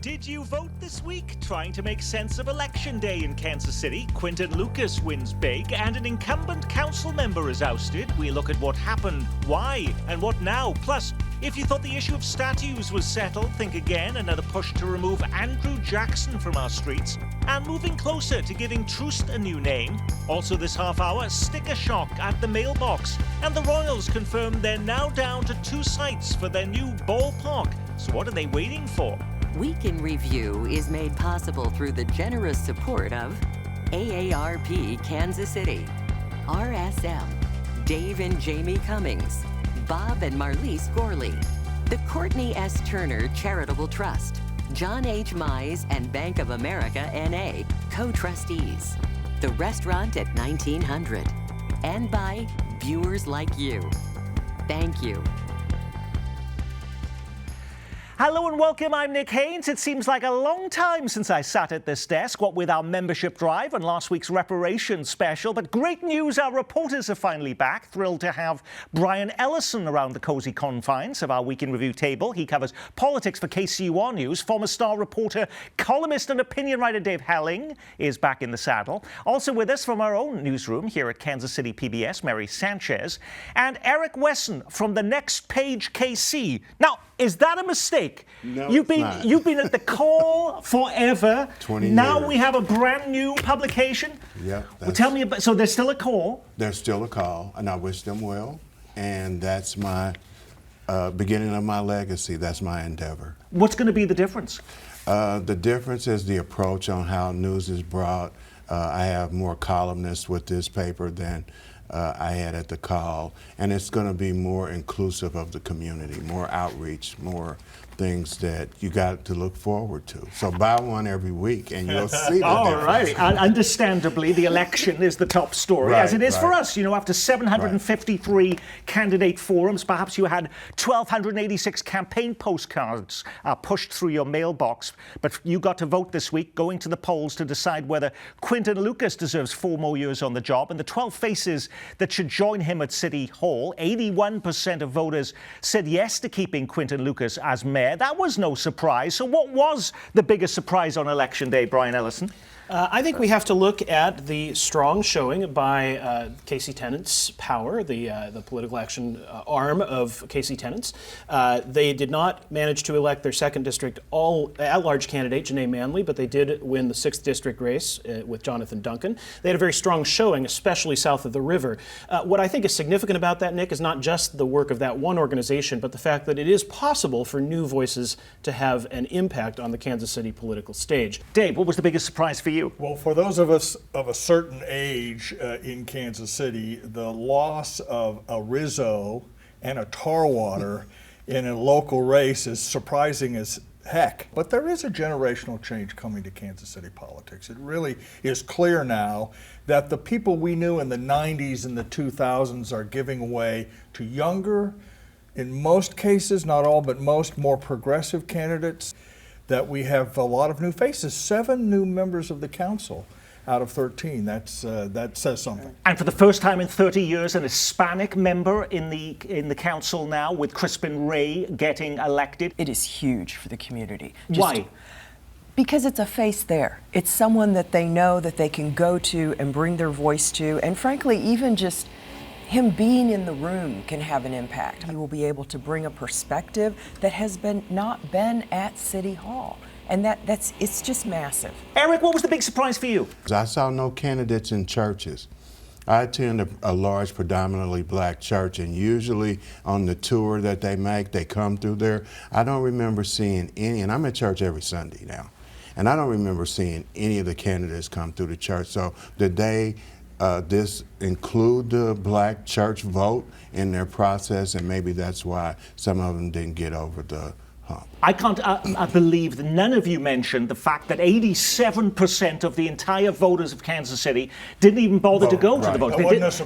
Did you vote this week? Trying to make sense of Election Day in Kansas City, Quinton Lucas wins big and an incumbent council member is ousted. We look at what happened, why, and what now. Plus, if you thought the issue of statues was settled, think again. Another push to remove Andrew Jackson from our streets. And moving closer to giving Troost a new name. Also this half hour, sticker shock at the mailbox. And the Royals confirm they're now down to 2 sites for their new ballpark. So what are they waiting for? Week in Review is made possible through the generous support of AARP Kansas City, RSM, Dave and Jamie Cummings, Bob and Marlise Gorley, the Courtney S. Turner Charitable Trust, John H. Mize and Bank of America N.A., co-trustees, the restaurant at 1900, and by viewers like you. Thank you. Hello and welcome, I'm Nick Haynes. It seems like a long time since I sat at this desk, what with our membership drive and last week's reparations special. But great news, our reporters are finally back. Thrilled to have Brian Ellison around the cozy confines of our Week in Review table. He covers politics for KCUR News. Former Star reporter, columnist and opinion writer Dave Helling is back in the saddle. Also with us from our own newsroom here at Kansas City PBS, Mary Sanchez. And Eric Wesson from the Next Page KC. Now, is that a mistake? No, you've been at the Call forever. 20 now years. we have a brand new publication. Yeah. Well, tell me about. So there's still a Call. There's still a Call, and I wish them well. And that's my beginning of my legacy. That's my endeavor. What's going to be the difference? The difference is the approach on how news is brought. I have more columnists with this paper than I had at the Call, and it's going to be more inclusive of the community, more outreach, more things that you got to look forward to. So buy one every week and you'll see the All difference. right. Understandably, the election is the top story, as it is for us. You know, after 753 candidate forums, perhaps you had 1,286 campaign postcards pushed through your mailbox. But you got to vote this week, going to the polls to decide whether Quinton Lucas deserves 4 more years on the job. And the 12 faces that should join him at City Hall, 81% of voters said yes to keeping Quinton Lucas as mayor. That was no surprise. So what was the biggest surprise on Election Day, Brian Ellison? I think we have to look at the strong showing by KC Tenants Power, the political action arm of KC Tenants. They did not manage to elect their 2nd district at-large candidate, Janae Manley, but they did win the 6th district race with Jonathan Duncan. They had a very strong showing, especially south of the river. What I think is significant about that, Nick, is not just the work of that one organization, but the fact that it is possible for new voices to have an impact on the Kansas City political stage. Dave, what was the biggest surprise for you? Well, for those of us of a certain age in Kansas City, the loss of a Rizzo and a Tarwater in a local race is surprising as heck. But there is a generational change coming to Kansas City politics. It really is clear now that the people we knew in the 90s and the 2000s are giving way to younger, in most cases, not all, but most, more progressive candidates. That we have a lot of new faces, 7 new members of the council out of 13. That says something. And for the first time in 30 years, an Hispanic member in the council now, with Crispin Ray getting elected. It is huge for the community. Why? Because it's a face there. It's someone that they know that they can go to and bring their voice to, and frankly, even just him being in the room can have an impact. He will be able to bring a perspective that has not been at City Hall. And it's just massive. Eric, what was the big surprise for you? I saw no candidates in churches. I attend a large, predominantly black church, and usually on the tour that they make, they come through there. I don't remember seeing any, and I'm at church every Sunday now, and I don't remember seeing any of the candidates come through the church. So did they this include the black church vote in their process, and maybe that's why some of them didn't get over the hump. I can't believe that none of you mentioned the fact that 87% of the entire voters of Kansas City didn't even bother to go to the vote.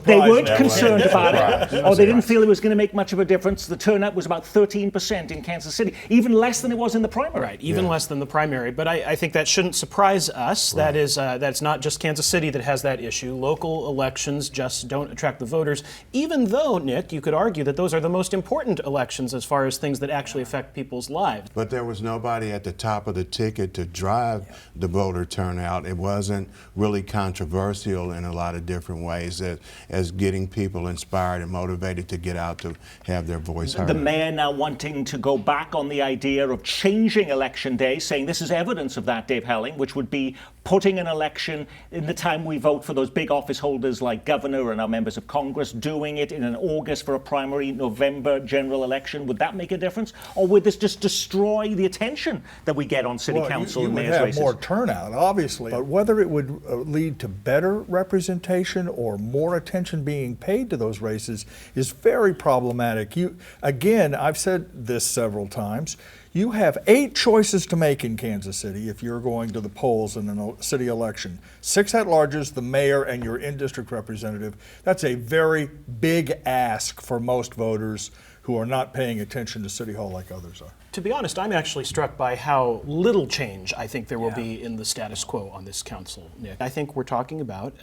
They weren't concerned about it, or they didn't feel it was going to make much of a difference. The turnout was about 13% in Kansas City, even less than it was in the primary. Right, even less than the primary. But I think that shouldn't surprise us. Right. That's not just Kansas City that has that issue. Local elections just don't attract the voters, even though, Nick, you could argue that those are the most important elections as far as things that actually affect people's people's lives. But there was nobody at the top of the ticket to drive the voter turnout. It wasn't really controversial in a lot of different ways as getting people inspired and motivated to get out to have their voice heard. The mayor now wanting to go back on the idea of changing election day, saying this is evidence of that, Dave Helling, which would be putting an election in the time we vote for those big office holders like governor and our members of Congress, doing it in an August for a primary, November general election. Would that make a difference? Or would this just destroy the attention that we get on city council you and would mayor's have races? more turnout, obviously, but whether it would lead to better representation or more attention being paid to those races is very problematic. Again, I've said this several times, you have 8 choices to make in Kansas City if you're going to the polls in a city election. 6 at-larges, the mayor, and your in-district representative. That's a very big ask for most voters who are not paying attention to City Hall like others are. To be honest, I'm actually struck by how little change I think there will be in the status quo on this council, Nick. I think we're talking about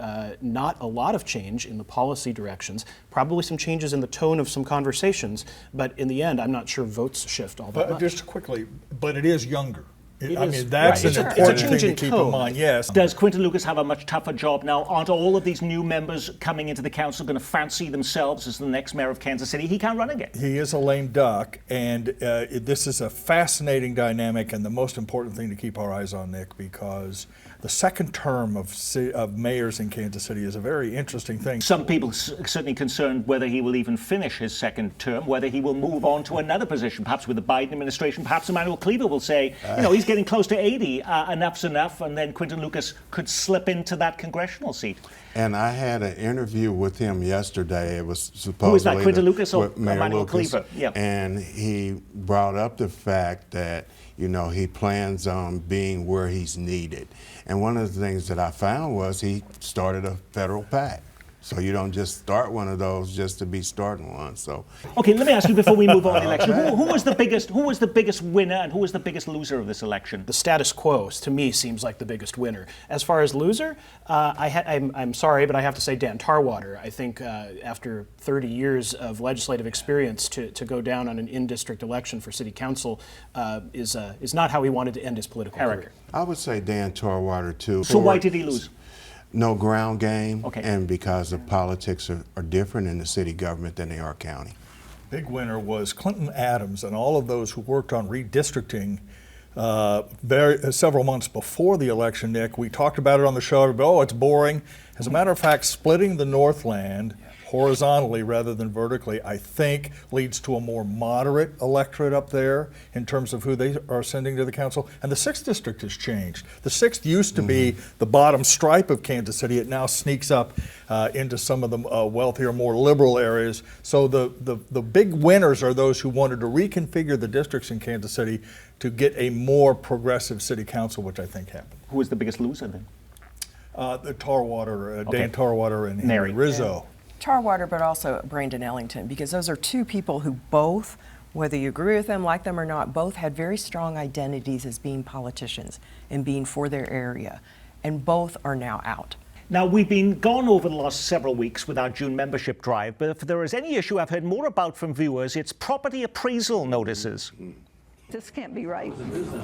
not a lot of change in the policy directions, probably some changes in the tone of some conversations, but in the end, I'm not sure votes shift all that But much. just quickly, but it is younger. It I is, mean, that's right. an It's a important change thing in to keep tone. in mind, yes. Does Quinton Lucas have a much tougher job now? Aren't all of these new members coming into the council going to fancy themselves as the next mayor of Kansas City? He can't run again. He is a lame duck, and this is a fascinating dynamic and the most important thing to keep our eyes on, Nick, because the second term of mayors in Kansas City is a very interesting thing. Some people certainly concerned whether he will even finish his second term, whether he will move on to another position, perhaps with the Biden administration. Perhaps Emmanuel Cleaver will say, he's getting close to 80, enough's enough, and then Quinton Lucas could slip into that congressional seat. And I had an interview with him yesterday. It was supposedly Who is that, Quinton Lucas or with Mayor Emmanuel Lucas. Cleaver? Yeah. And he brought up the fact that, he plans on being where he's needed. And one of the things that I found was he started a federal PAC. So you don't just start one of those just to be starting one. So Okay, let me ask you before we move on the election. Who was the biggest winner and who was the biggest loser of this election? The status quo, to me, seems like the biggest winner. As far as loser, I'm sorry, but I have to say Dan Tarwater. I think after 30 years of legislative experience, to go down on an in-district election for city council is not how he wanted to end his political career. I would say Dan Tarwater too. So why did he lose? No ground game, Okay. and because the politics are different in the city government than they are county. Big winner was Clinton Adams and all of those who worked on redistricting several months before the election, Nick. We talked about it on the show. Everybody, it's boring. As a matter of fact, splitting the Northland horizontally rather than vertically, I think leads to a more moderate electorate up there in terms of who they are sending to the council. And the 6th district has changed. The 6th used to be the bottom stripe of Kansas City. It now sneaks up into some of the wealthier, more liberal areas. So the big winners are those who wanted to reconfigure the districts in Kansas City to get a more progressive city council, which I think happened. Who was the biggest loser then? The Tarwater, Okay. Dan Tarwater and Mary. Henry Rizzo. Tarwater, but also Brandon Ellington, because those are two people who both, whether you agree with them, like them or not, both had very strong identities as being politicians and being for their area, and both are now out. Now, we've been gone over the last several weeks with our June membership drive, but if there is any issue I've heard more about from viewers, it's property appraisal notices. This can't be right.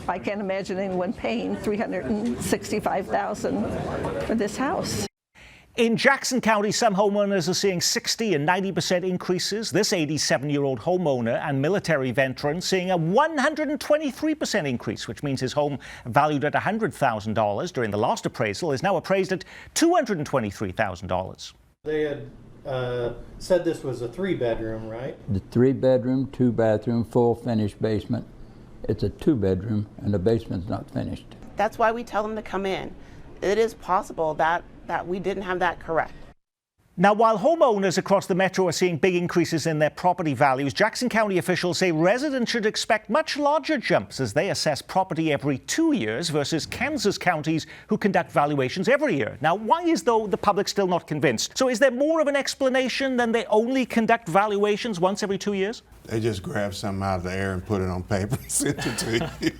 I can't imagine anyone paying $365,000 for this house. In Jackson County, some homeowners are seeing 60 and 90% increases. This 87-year-old homeowner and military veteran seeing a 123% increase, which means his home valued at $100,000 during the last appraisal is now appraised at $223,000. They had said this was a 3-bedroom, right? The 3-bedroom, 2-bathroom, full finished basement. It's a 2-bedroom and the basement's not finished. That's why we tell them to come in. It is possible that we didn't have that correct. Now, while homeowners across the metro are seeing big increases in their property values, Jackson County officials say residents should expect much larger jumps as they assess property every 2 years versus Kansas counties who conduct valuations every year. Now, why is, though, the public still not convinced? So is there more of an explanation than they only conduct valuations once every 2 years? They just grab something out of the air and put it on paper and send it to you.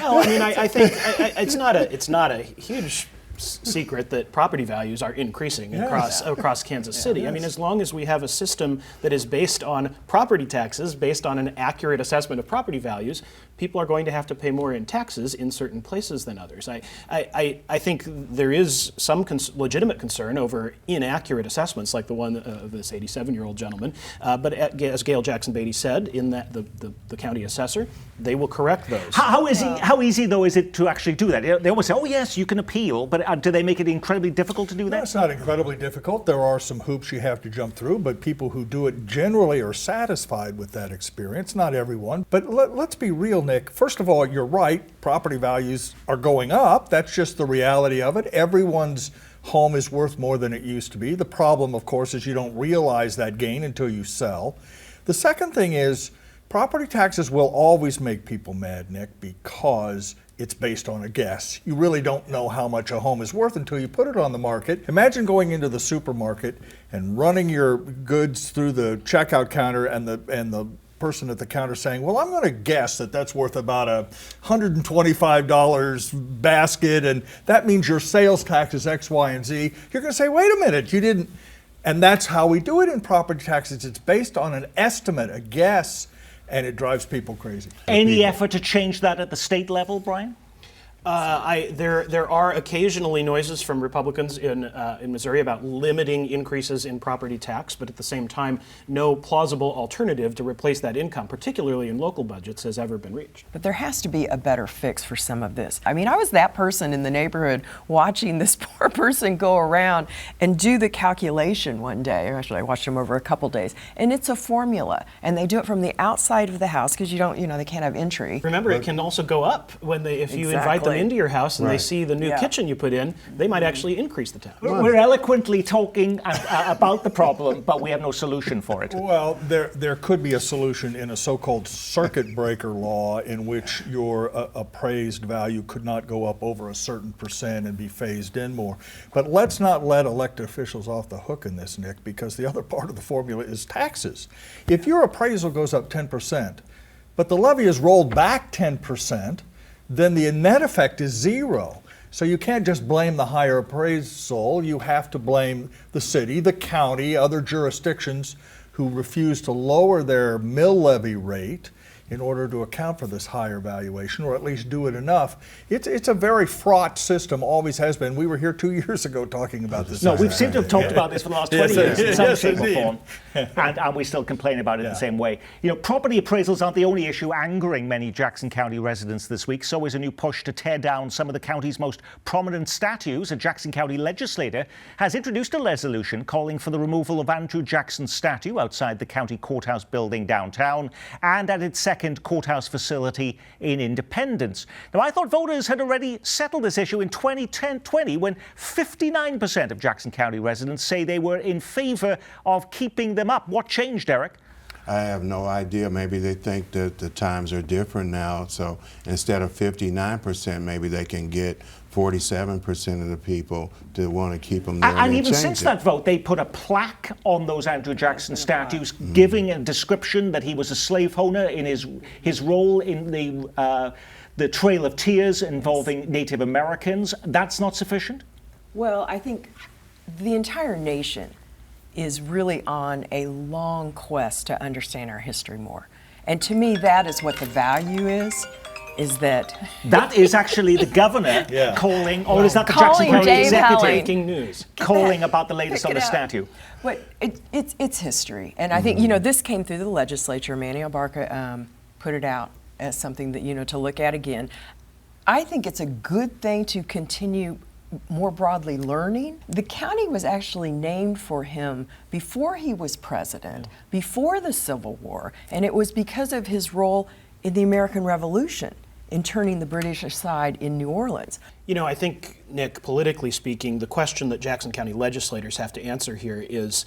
Well, I mean, I think it's not a huge secret that property values are increasing across Kansas City. I mean, as long as we have a system that is based on property taxes, based on an accurate assessment of property values, people are going to have to pay more in taxes in certain places than others. I think there is some legitimate concern over inaccurate assessments like the one of this 87-year-old gentleman. But as Gail Jackson Beatty said, in that the county assessor, they will correct those. How easy, though, is it to actually do that? They always say, oh, yes, you can appeal, but do they make it incredibly difficult to do that? No, it's not incredibly difficult. There are some hoops you have to jump through, but people who do it generally are satisfied with that experience. Not everyone. But let's be real, Nick. First of all, you're right. Property values are going up. That's just the reality of it. Everyone's home is worth more than it used to be. The problem, of course, is you don't realize that gain until you sell. The second thing is property taxes will always make people mad, Nick, because it's based on a guess. You really don't know how much a home is worth until you put it on the market. Imagine going into the supermarket and running your goods through the checkout counter and the person at the counter saying, well, I'm going to guess that that's worth about $125 basket, and that means your sales tax is X, Y, and Z. You're going to say, wait a minute, you didn't. And that's how we do it in property taxes. It's based on an estimate, a guess, and it drives people crazy. Any effort to change that at the state level, Brian? There are occasionally noises from Republicans in Missouri about limiting increases in property tax, but at the same time, no plausible alternative to replace that income, particularly in local budgets, has ever been reached. But there has to be a better fix for some of this. I mean, I was that person in the neighborhood watching this poor person go around and do the calculation one day. Or actually, I watched them over a couple days, and it's a formula, and they do it from the outside of the house because they can't have entry. Remember, it can also go up if you invite them into your house and they see the new kitchen you put in, they might actually increase the tax. We're eloquently talking about the problem, but we have no solution for it. Well, there could be a solution in a so-called circuit breaker law in which your appraised value could not go up over a certain percent and be phased in more. But let's not let elected officials off the hook in this, Nick, because the other part of the formula is taxes. If your appraisal goes up 10%, but the levy is rolled back 10%, then the net effect is zero. So you can't just blame the higher appraisal. You have to blame the city, the county, other jurisdictions who refuse to lower their mill levy rate in order to account for this higher valuation, or at least do it enough. It's a very fraught system, always has been. We were here 2 years ago talking about this. No, we've seemed to have talked about this for the last 20 years in some shape or form, and we still complain about it the same way. Property appraisals aren't the only issue angering many Jackson County residents this week. So is a new push to tear down some of the county's most prominent statues. A Jackson County legislator has introduced a resolution calling for the removal of Andrew Jackson's statue outside the county courthouse building downtown and at its second courthouse facility in Independence. Now, I thought voters had already settled this issue in 2020 when 59% of Jackson County residents say they were in favor of keeping them up. What changed, Eric? I have no idea. Maybe they think that the times are different now. So instead of 59%, maybe they can get 47% of the people to want to keep them there. And even since that vote, they put a plaque on those Andrew Jackson statues, giving a description that he was a slave owner in his role in the Trail of Tears involving Native Americans. That's not sufficient? Well, I think the entire nation is really on a long quest to understand our history more. And to me, that is what the value is that... That is actually the governor calling, or is that the Jackson Calling County Dave executive Helling. Breaking news. calling about the latest on the Pick it up. statue? But it's history. And I think, this came through the legislature. Manny Abarca put it out as something that, to look at again. I think it's a good thing to continue more broadly learning. The county was actually named for him before he was president, before the Civil War, and it was because of his role in the American Revolution in turning the British aside in New Orleans. I think, Nick, politically speaking, the question that Jackson County legislators have to answer here is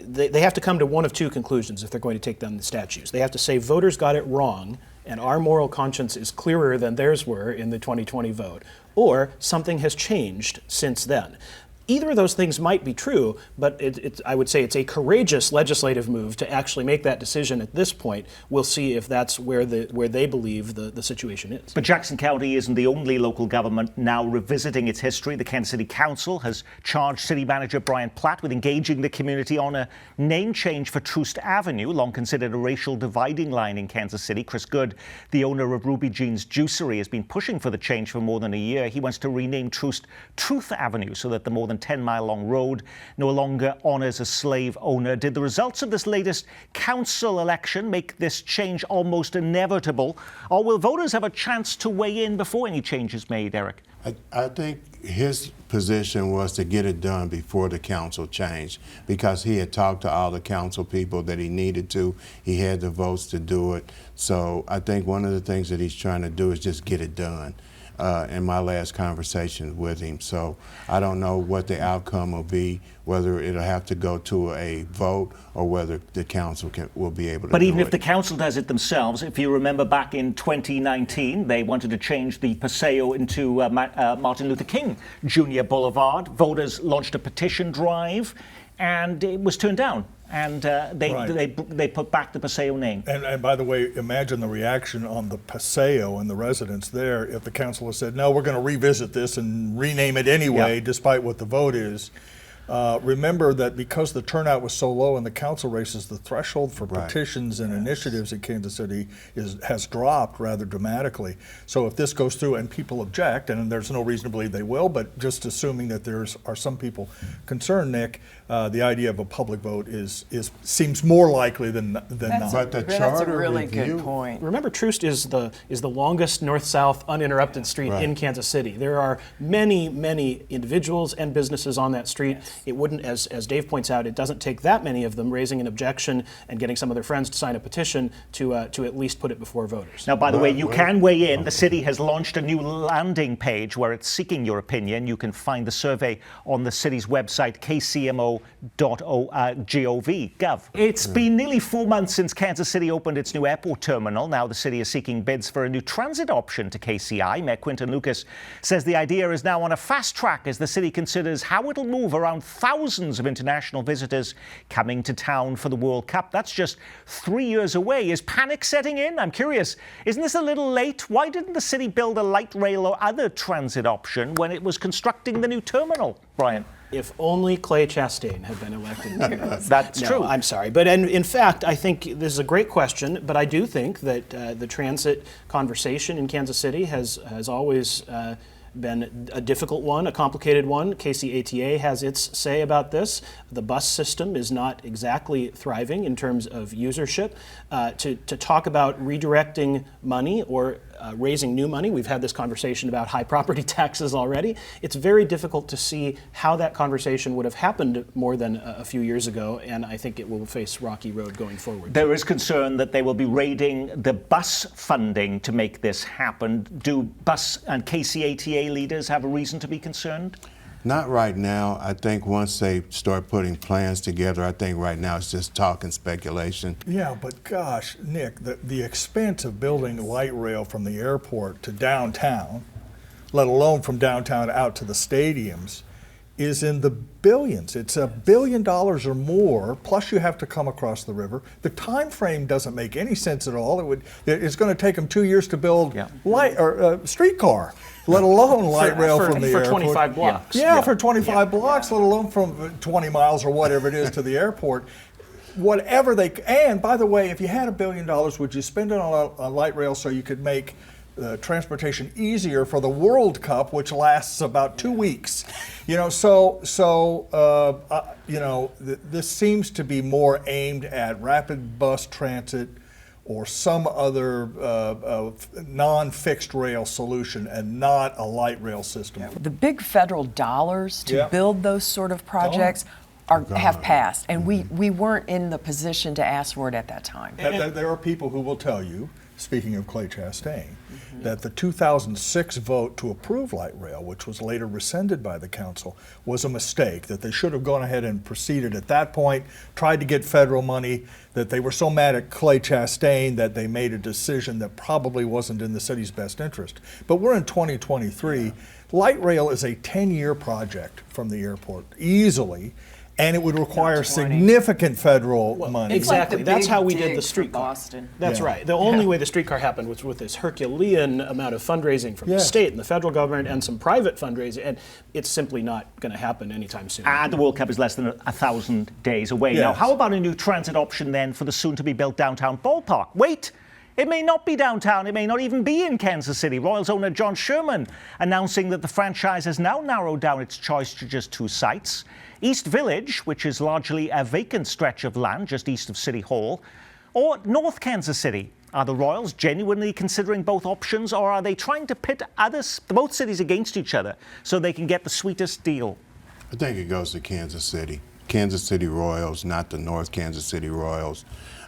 they have to come to one of two conclusions if they're going to take down the statues. They have to say voters got it wrong and our moral conscience is clearer than theirs were in the 2020 vote, or something has changed since then. Either of those things might be true, but I would say it's a courageous legislative move to actually make that decision at this point. We'll see if that's where they believe the situation is. But Jackson County isn't the only local government now revisiting its history. The Kansas City Council has charged City Manager Brian Platt with engaging the community on a name change for Troost Avenue, long considered a racial dividing line in Kansas City. Chris Good, the owner of Ruby Jean's Juicery, has been pushing for the change for more than a year. He wants to rename Troost Truth Avenue so that the more than 10-mile-long road no longer honors a slave owner. Did the results of this latest council election make this change almost inevitable? Or will voters have a chance to weigh in before any change is made, Eric? I think his position was to get it done before the council changed, because he had talked to all the council people that he needed to. He had the votes to do it. So I think one of the things that he's trying to do is just get it done. In my last conversation with him. So I don't know what the outcome will be, whether it'll have to go to a vote or whether the council will be able to do it. But even if the council does it themselves, if you remember back in 2019, they wanted to change the Paseo into Martin Luther King Jr. Boulevard. Voters launched a petition drive and it was turned down. And they put back the Paseo name. And by the way, imagine the reaction on the Paseo and the residents there if the council has said, no, we're going to revisit this and rename it anyway, despite what the vote is. Remember that because the turnout was so low in the council races, the threshold for petitions and initiatives in Kansas City has dropped rather dramatically. So if this goes through and people object, and there's no reason to believe they will, but just assuming that there are some people concerned, Nick, the idea of a public vote seems more likely than not. But the That's a charter really review, good point. Remember, Troost is the longest north-south uninterrupted street in Kansas City. There are many, many individuals and businesses on that street. It wouldn't, as Dave points out, it doesn't take that many of them raising an objection and getting some of their friends to sign a petition to at least put it before voters. Now, by the way, you can weigh in. The city has launched a new landing page where it's seeking your opinion. You can find the survey on the city's website, kcmo.gov. It's been nearly 4 months since Kansas City opened its new airport terminal. Now the city is seeking bids for a new transit option to KCI. Mayor Quinton Lucas says the idea is now on a fast track as the city considers how it'll move around thousands of international visitors coming to town for the World Cup. That's just 3 years away. Is panic setting in? I'm curious. Isn't this a little late? Why didn't the city build a light rail or other transit option when it was constructing the new terminal, Brian? If only Clay Chastain had been elected. That's true. I'm sorry. But in fact, I think this is a great question, but I do think that the transit conversation in Kansas City has always been a difficult one, a complicated one. KCATA has its say about this. The bus system is not exactly thriving in terms of usership. To talk about redirecting money or raising new money, we've had this conversation about high property taxes already. It's very difficult to see how that conversation would have happened more than a few years ago, and I think it will face rocky road going forward. There is concern that they will be raiding the bus funding to make this happen. Do bus and KCATA leaders have a reason to be concerned? Not right now. I think once they start putting plans together, I think right now it's just talk and speculation. Yeah, but gosh, Nick, the expense of building light rail from the airport to downtown, let alone from downtown out to the stadiums, is in the billions. It's $1 billion or more, plus you have to come across the river. The time frame doesn't make any sense at all. It's going to take them 2 years to build streetcar, let alone light rail from the airport. For 25 blocks. Yeah, for 25 blocks, let alone from 20 miles or whatever it is to the airport. Whatever and by the way, if you had $1 billion, would you spend it on a light rail so you could make transportation easier for the World Cup, which lasts about 2 weeks? This seems to be more aimed at rapid bus transit or some other non-fixed rail solution and not a light rail system. The big federal dollars to build those sort of projects have passed, and we weren't in the position to ask for it at that time. There are people who will tell you speaking of Clay Chastain, that the 2006 vote to approve light rail, which was later rescinded by the council, was a mistake, that they should have gone ahead and proceeded at that point, tried to get federal money, that they were so mad at Clay Chastain that they made a decision that probably wasn't in the city's best interest. But we're in 2023. Light rail is a 10-year project from the airport, easily, and it would require significant federal money. Exactly. Like That's how we big did the dig for streetcar. Boston. That's Yeah. right. The only way the streetcar happened was with this Herculean amount of fundraising from the Yes. state and the federal government and some private fundraising, and it's simply not going to happen anytime soon. And the World Cup is less than 1,000 days away. Now, Yes. how about a new transit option then for the soon-to-be-built downtown ballpark? Wait! It may not be downtown. It may not even be in Kansas City. Royals owner John Sherman announcing that the franchise has now narrowed down its choice to just 2 sites. East Village, which is largely a vacant stretch of land just east of City Hall, or North Kansas City. Are the Royals genuinely considering both options, or are they trying to pit both cities against each other so they can get the sweetest deal? I think it goes to Kansas City. Kansas City Royals, not the North Kansas City Royals.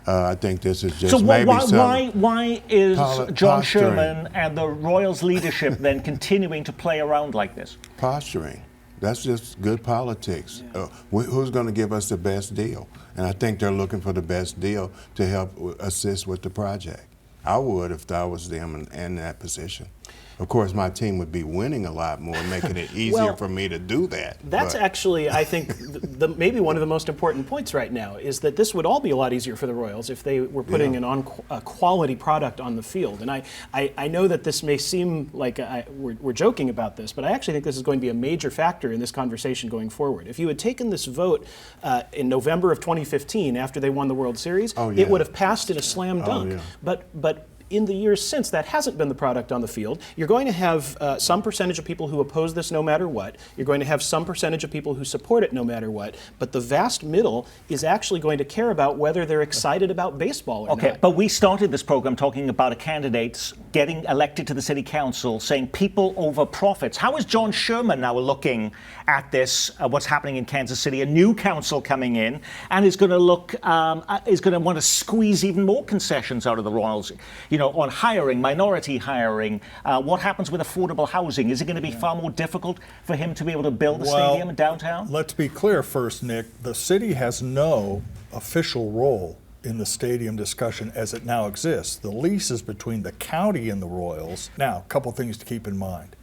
I think this is just So maybe why is John posturing. Sherman and the Royals leadership then continuing to play around like this? Posturing. That's just good politics. Who's going to give us the best deal? And I think they're looking for the best deal to help assist with the project. I would if I was them in that position. Of course, my team would be winning a lot more, making it easier for me to do that. That's actually, I think, maybe one of the most important points right now is that this would all be a lot easier for the Royals if they were putting a quality product on the field. And I know that this may seem like we're joking about this, but I actually think this is going to be a major factor in this conversation going forward. If you had taken this vote in November of 2015 after they won the World Series, it would have passed in a slam dunk. But in the years since, that hasn't been the product on the field. You're going to have some percentage of people who oppose this no matter what. You're going to have some percentage of people who support it no matter what. But the vast middle is actually going to care about whether they're excited about baseball or not. Okay, but we started this program talking about a candidate getting elected to the city council, saying people over profits. How is John Sherman now looking at this, what's happening in Kansas City? A new council coming in and is going to want to squeeze even more concessions out of the Royals. On hiring, minority hiring, what happens with affordable housing? Is it going to be far more difficult for him to be able to build a stadium in downtown? Let's be clear first, Nick. The city has no official role in the stadium discussion as it now exists. The lease is between the county and the Royals. Now, a couple things to keep in mind.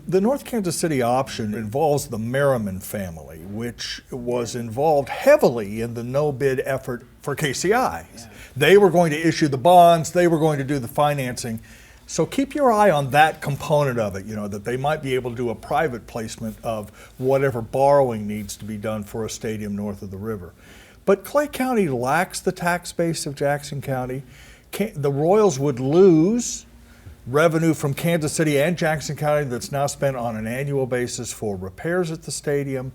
The North Kansas City option involves the Merriman family, which was involved heavily in the no-bid effort for KCI. Yeah. They were going to issue the bonds, they were going to do the financing. So keep your eye on that component of it, that they might be able to do a private placement of whatever borrowing needs to be done for a stadium north of the river. But Clay County lacks the tax base of Jackson County. The Royals would lose revenue from Kansas City and Jackson County that's now spent on an annual basis for repairs at the stadium.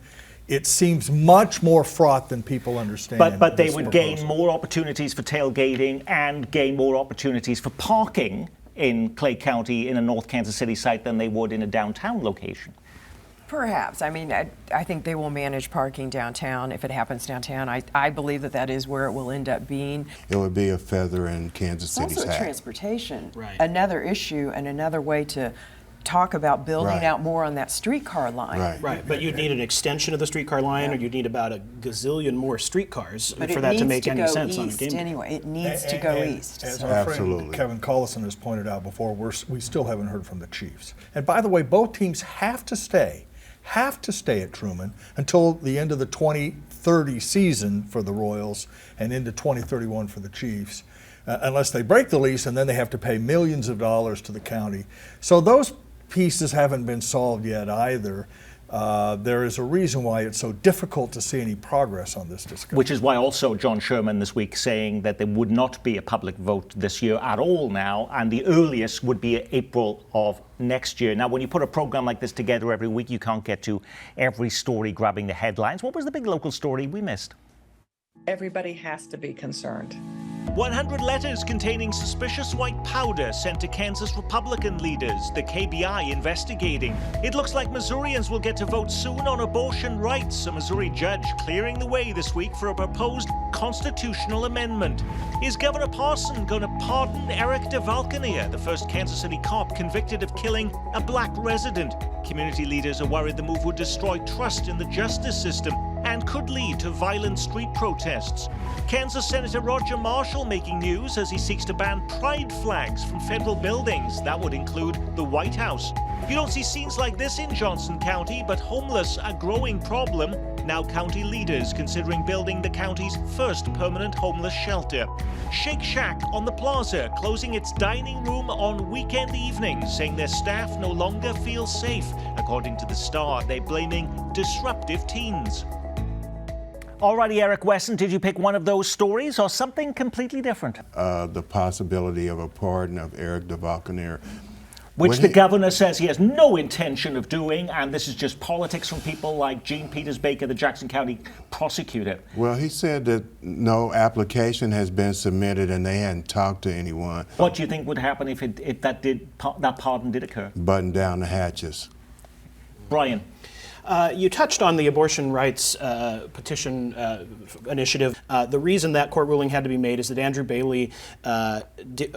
It seems much more fraught than people understand. But they would gain more opportunities for tailgating and gain more opportunities for parking in Clay County in a North Kansas City site than they would in a downtown location. Perhaps. I mean, I think they will manage parking downtown if it happens downtown. I believe that is where it will end up being. It would be a feather in Kansas City's Also hat. transportation, right. Another issue and another way to talk about building out more on that streetcar line. Right, but you'd need an extension of the streetcar line, or you'd need about a gazillion more streetcars but for that to make any sense on a game. Anyway, it needs to go east. As our friend Kevin Collison has pointed out before, we still haven't heard from the Chiefs. And by the way, both teams have to stay at Truman until the end of the 2030 season for the Royals and into 2031 for the Chiefs, unless they break the lease, and then they have to pay millions of dollars to the county. So those pieces haven't been solved yet either. There is a reason why it's so difficult to see any progress on this discussion. Which is why also John Sherman this week saying that there would not be a public vote this year at all now, and the earliest would be April of next year. Now, when you put a program like this together every week, you can't get to every story grabbing the headlines. What was the big local story we missed? Everybody has to be concerned. 100 letters containing suspicious white powder sent to Kansas Republican leaders, the KBI investigating. It looks like Missourians will get to vote soon on abortion rights, a Missouri judge clearing the way this week for a proposed constitutional amendment. Is Governor Parson going to pardon Eric DeValcanier, the first Kansas City cop convicted of killing a black resident? Community leaders are worried the move would destroy trust in the justice system and could lead to violent street protests. Kansas Senator Roger Marshall making news as he seeks to ban pride flags from federal buildings. That would include the White House. You don't see scenes like this in Johnson County, but homeless a growing problem. Now county leaders considering building the county's first permanent homeless shelter. Shake Shack on the plaza closing its dining room on weekend evenings, saying their staff no longer feel safe. According to the Star, they're blaming disruptive teens. Alrighty, Eric Wesson, did you pick one of those stories or something completely different? The possibility of a pardon of Eric DeValcanier. Which the governor says he has no intention of doing, and this is just politics from people like Gene Peters Baker, the Jackson County prosecutor. Well, he said that no application has been submitted and they hadn't talked to anyone. What do you think would happen if that pardon did occur? Button down the hatches. Brian. You touched on the abortion rights petition initiative. The reason that court ruling had to be made is that Andrew Bailey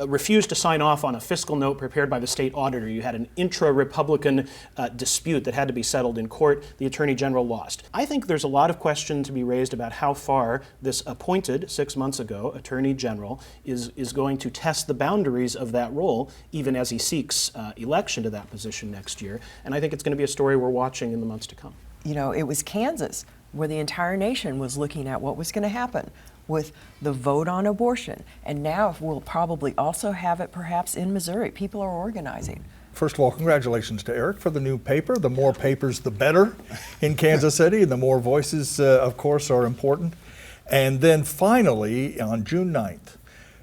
refused to sign off on a fiscal note prepared by the state auditor. You had an intra-Republican dispute that had to be settled in court. The Attorney General lost. I think there's a lot of question to be raised about how far this appointed 6 months ago Attorney General is going to test the boundaries of that role, even as he seeks election to that position next year. And I think it's going to be a story we're watching in the months to come. You know, it was Kansas where the entire nation was looking at what was going to happen with the vote on abortion. And now we'll probably also have it perhaps in Missouri. People are organizing. First of all, congratulations to Eric for the new paper. The more papers, the better in Kansas City. The more voices, of course, are important. And then finally, on June 9th,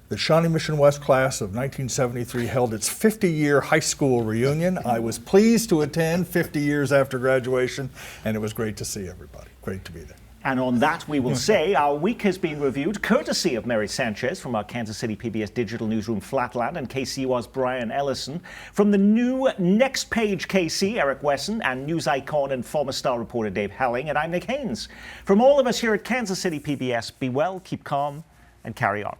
the Shawnee Mission West class of 1973 held its 50-year high school reunion. I was pleased to attend 50 years after graduation, and it was great to see everybody. Great to be there. And on that, we will say our week has been reviewed courtesy of Mary Sanchez from our Kansas City PBS digital newsroom Flatland and KCUR's Brian Ellison. From the new Next Page KC, Eric Wesson, and news icon and former Star reporter Dave Helling, and I'm Nick Haynes. From all of us here at Kansas City PBS, be well, keep calm, and carry on.